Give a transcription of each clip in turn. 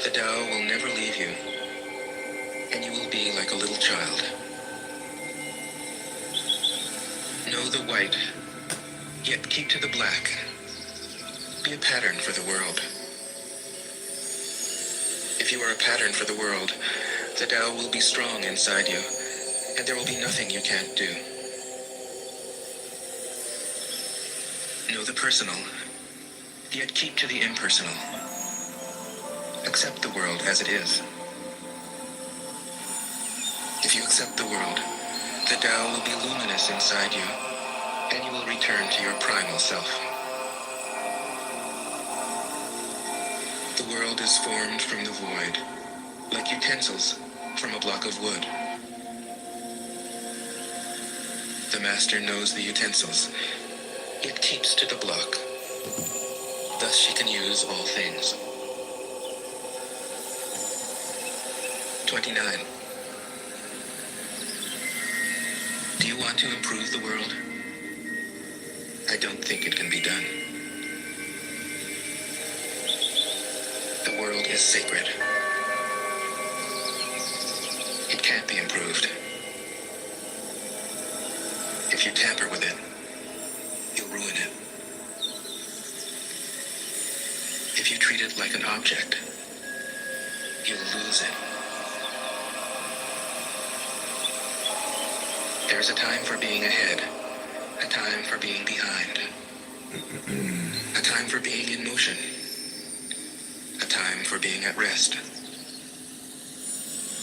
The Tao will never leave you, and you will be like a little child. Know the white, yet keep to the black. Be a pattern for the world. If you are a pattern for the world, the Tao will be strong inside you, and there will be nothing you can't do. Know the personal, yet keep to the impersonal. Accept the world as it is. If you accept the world, the Tao will be luminous inside you, and you will return to your primal self. The world is formed from the void, like utensils from a block of wood. The master knows the utensils, yet keeps to the block. Thus she can use all things. 29. Do you want to improve the world? I don't think it can be done. The world is sacred. It can't be improved. If you tamper with it, you'll ruin it. If you treat it like an object, you'll lose it. There's a time for being ahead, a time for being behind, a time for being in motion, a time for being at rest,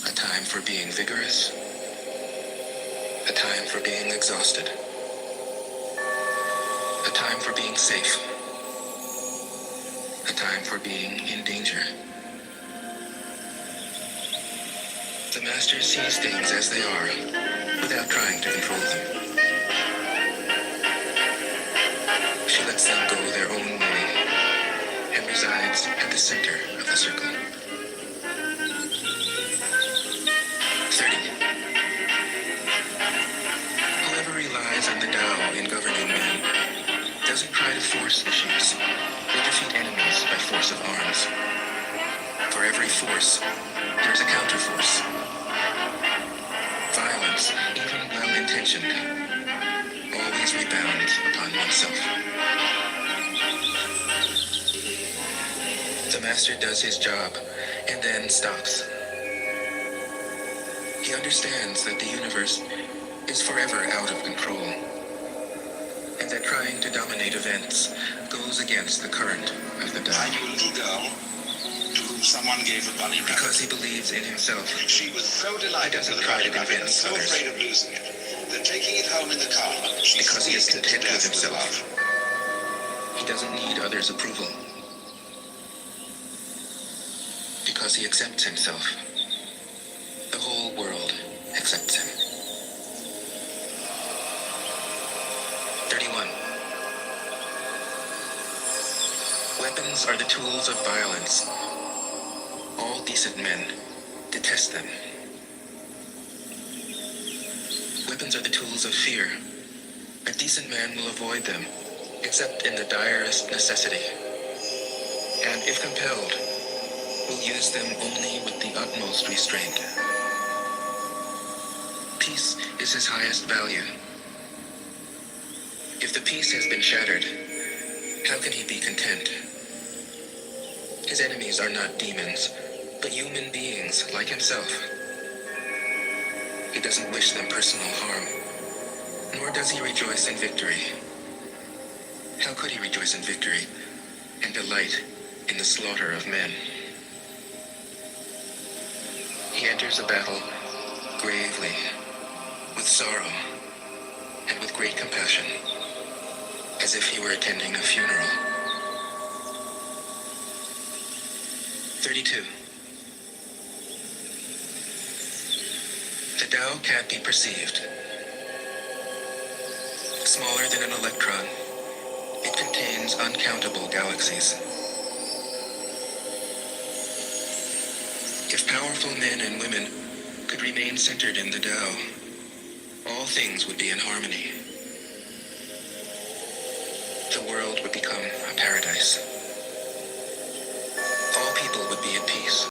a time for being vigorous, a time for being exhausted, a time for being safe, a time for being in danger. The master sees things as they are, without trying to control them. She lets them go their own way, and resides at the center of the circle. 30. Whoever relies on the Tao in governing men doesn't try to force issues or defeat enemies by force of arms. For every force, there's a counterforce. Violence, even well-intentioned, always rebounds upon oneself. The master does his job and then stops. He understands that the universe is forever out of control, and that trying to dominate events goes against the current of the Tao. I knew a little girl to whom someone gave a bunny rabbit. Because he believes in himself, She was so delighted doesn't with the try bunny to rabbit and convince so others. afraid of losing it that taking it home in the car, she because he is squeezed it to content with death with himself. love. He doesn't need others' approval. Because he accepts himself, the whole world accepts him. 31. Weapons are the tools of violence. All decent men detest them. Weapons are the tools of fear. A decent man will avoid them, except in the direst necessity. And if compelled, will use them only with the utmost restraint. Peace is his highest value. If the peace has been shattered, how can he be content? His enemies are not demons, but human beings like himself. He doesn't wish them personal harm, nor does he rejoice in victory. How could he rejoice in victory and delight in the slaughter of men? He enters a battle gravely, with sorrow, and with great compassion, as if he were attending a funeral. 32. The Tao can't be perceived. Smaller than an electron, it contains uncountable galaxies. If powerful men and women could remain centered in the Tao, all things would be in harmony. The world would become a paradise. All people would be at peace.